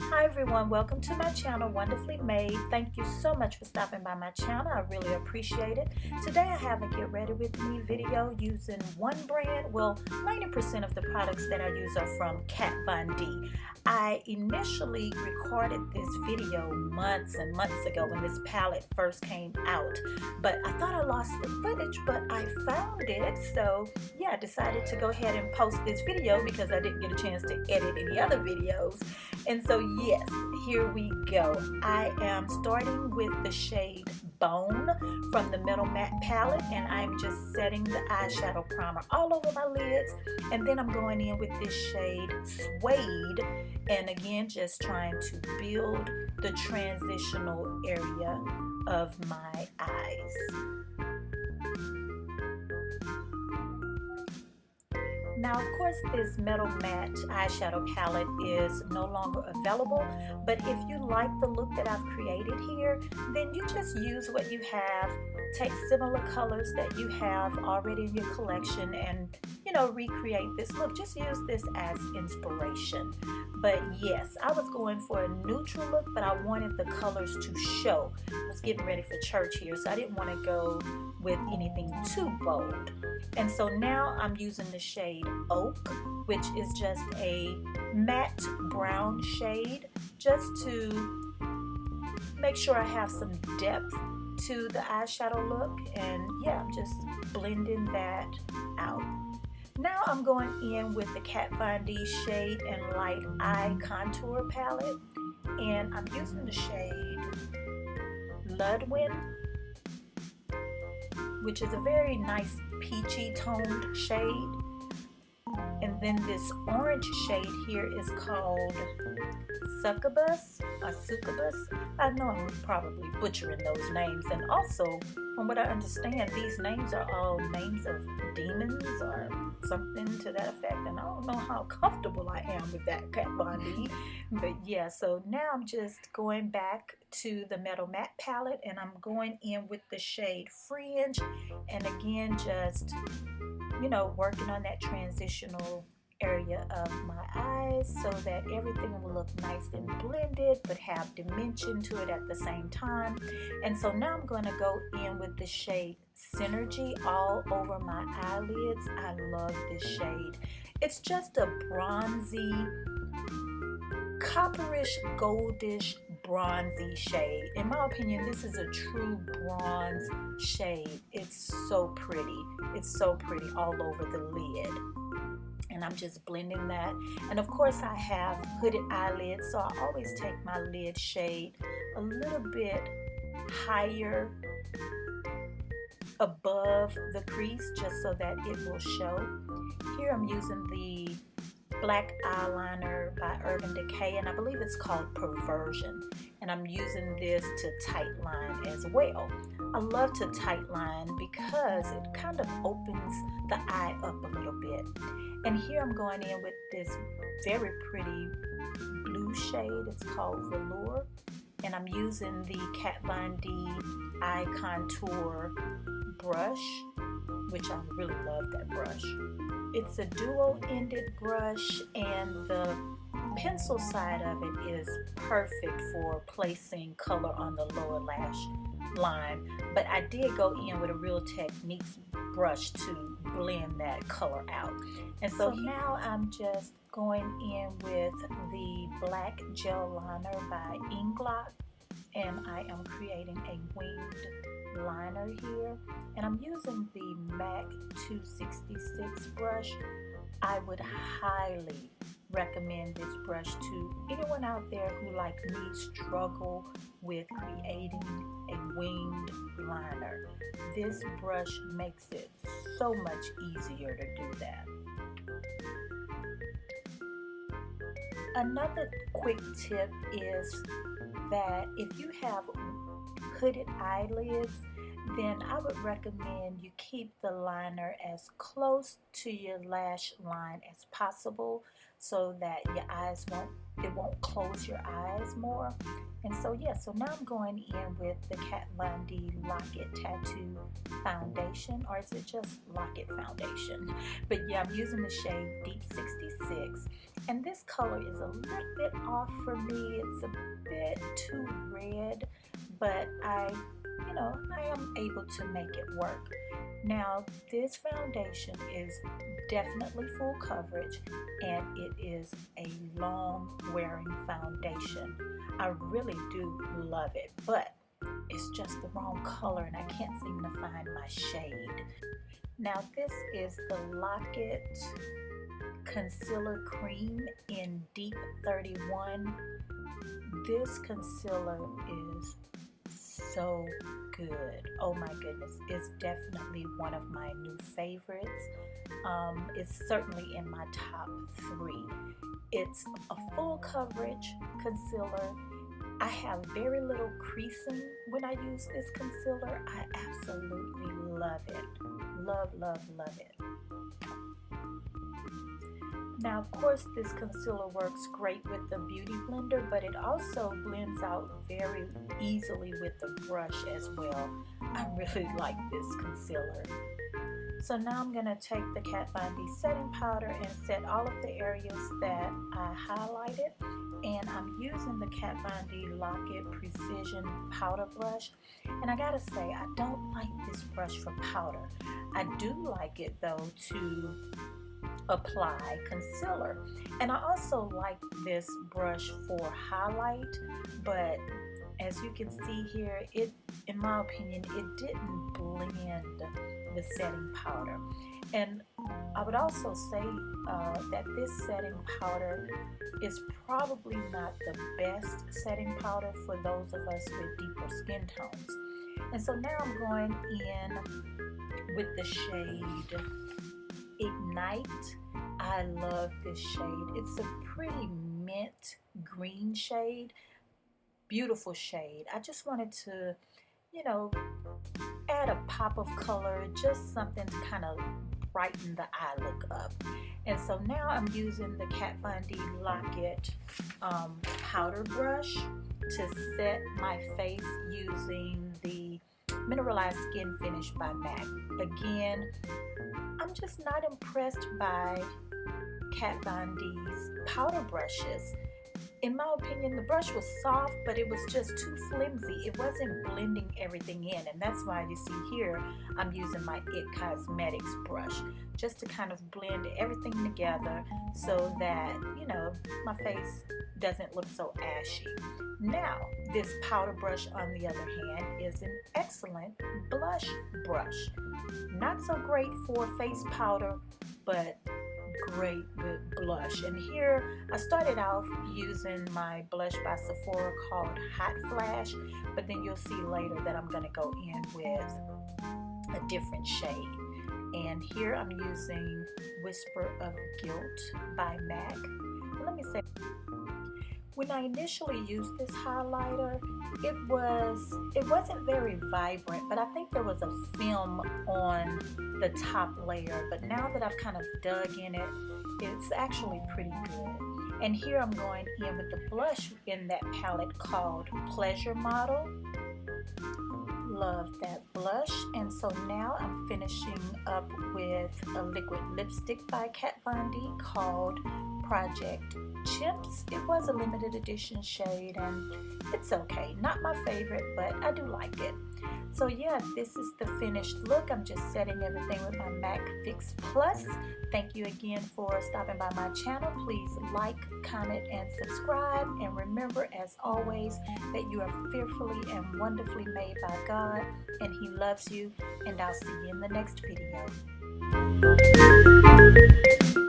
Hi everyone, welcome to my channel, Wonderfully Made. Thank you so much for stopping by my channel. I really appreciate it. Today I have a get ready with me video using one brand. Well, 90% of the products that I use are from Kat Von D. I initially recorded this video months and months ago when this palette first came out, but I thought I lost the footage, but I found it. So yeah, I decided to go ahead and post this video because I didn't get a chance to edit any other videos. And so yes, here we go. I am starting with the shade Bone from the Metal Matte palette, and I'm just setting the eyeshadow primer all over my lids, and then I'm going in with this shade Suede, and again just trying to build the transitional area of my eyes. Now, of course, this Metal Matte eyeshadow palette is no longer available, but if you like the look that I've created here, then you just use what you have, take similar colors that you have already in your collection and, recreate this look. Just use this as inspiration. But yes, I was going for a neutral look, but I wanted the colors to show. I was getting ready for church here, so I didn't want to go with anything too bold. And so now I'm using the shade Oak, which is just a matte brown shade, just to make sure I have some depth to the eyeshadow look. And yeah, I'm just blending that out. Now I'm going in with the Kat Von D Shade and Light Eye Contour palette, and I'm using the shade Ludwin, which is a very nice peachy toned shade. And then this orange shade here is called Succubus or Succubus. I know I'm probably butchering those names, and also from what I understand, these names are all names of demons or something to that effect, and I don't know how comfortable I am with that, Kat Von D. But yeah, so now I'm just going back to the Metal Matte palette, and I'm going in with the shade Fringe, and again just working on that transitional area of my eyes so that everything will look nice and blended but have dimension to it at the same time. And so now I'm going to go in with the shade Synergy all over my eyelids. I love this shade. It's just a bronzy, copperish, goldish, bronzy shade. In my opinion, this is a true bronze shade. It's so pretty. It's so pretty all over the lid. And I'm just blending that. And of course I have hooded eyelids, so I always take my lid shade a little bit higher above the crease just so that it will show. Here I'm using the black eyeliner by Urban Decay, and I believe it's called Perversion, and I'm using this to tight line as well. I love to tight line because it kind of opens the eye up a little bit. And here I'm going in with this very pretty blue shade. It's called Velour, and I'm using the Kat Von D Eye Contour brush, which I really love that brush. It's a dual-ended brush, and the pencil side of it is perfect for placing color on the lower lash line, but I did go in with a Real Techniques brush to blend that color out. And so now I'm just going in with the black gel liner by Inglot, and I am creating a winged liner here, and I'm using the MAC 266 brush. I would highly recommend this brush to anyone out there who, like me, struggle with creating a winged liner. This brush makes it so much easier to do that. Another quick tip is that if you have hooded eyelids, then I would recommend you keep the liner as close to your lash line as possible so that your eyes won't it won't close your eyes more. And so yeah, so now I'm going in with the Kat Von D Lock It Tattoo Foundation, or is it just Lock It Foundation? But yeah, I'm using the shade Deep 66, and this color is a little bit off for me. It's a bit too red, but I am able to make it work. Now, this foundation is definitely full coverage, and it is a long wearing foundation. I really do love it, but it's just the wrong color and I can't seem to find my shade. Now, this is the Lock It Concealer Cream in Deep 31. This concealer is so good. Oh my goodness, it's definitely one of my new favorites. It's certainly in my top 3. It's a full coverage concealer. I have very little creasing when I use this concealer. I absolutely love it. Love, love, love it. Now, of course, this concealer works great with the Beauty Blender, but it also blends out very easily with the brush as well. I really like this concealer. So now I'm going to take the Kat Von D setting powder and set all of the areas that I highlighted. And I'm using the Kat Von D Lock It Precision Powder Brush. And I gotta say, I don't like this brush for powder. I do like it though to apply concealer, and I also like this brush for highlight, but as you can see here, it, in my opinion, it didn't blend the setting powder. And I would also say that this setting powder is probably not the best setting powder for those of us with deeper skin tones. And so now I'm going in with the shade Ignite. I love this shade. It's a pretty mint green shade. Beautiful shade. I just wanted to, add a pop of color, just something to kind of brighten the eye look up. And so now I'm using the Kat Von D Lock It powder brush to set my face using the Mineralized Skin Finish by MAC. Again, I'm just not impressed by Kat Von D's powder brushes. In my opinion, the brush was soft, but it was just too flimsy. It wasn't blending everything in, and that's why you see here I'm using my IT Cosmetics brush just to kind of blend everything together so that, my face doesn't look so ashy. Now, this powder brush, on the other hand, is an excellent blush brush. Not so great for face powder, but great good blush. And here I started off using my blush by Sephora called Hot Flash, but then you'll see later that I'm going to go in with a different shade. And here I'm using Whisper of Guilt by MAC. And let me say, when I initially used this highlighter, it wasn't very vibrant, but I think there was a film on the top layer. But now that I've kind of dug in it, it's actually pretty good. And here I'm going in with the blush in that palette called Pleasure Model. Love that blush. And so now I'm finishing up with a liquid lipstick by Kat Von D called Project Chimps. It was a limited edition shade and it's okay. Not my favorite, but I do like it. So yeah, this is the finished look. I'm just setting everything with my MAC Fix Plus. Thank you again for stopping by my channel. Please like, comment, and subscribe. And remember, as always, that you are fearfully and wonderfully made by God, and He loves you. And I'll see you in the next video.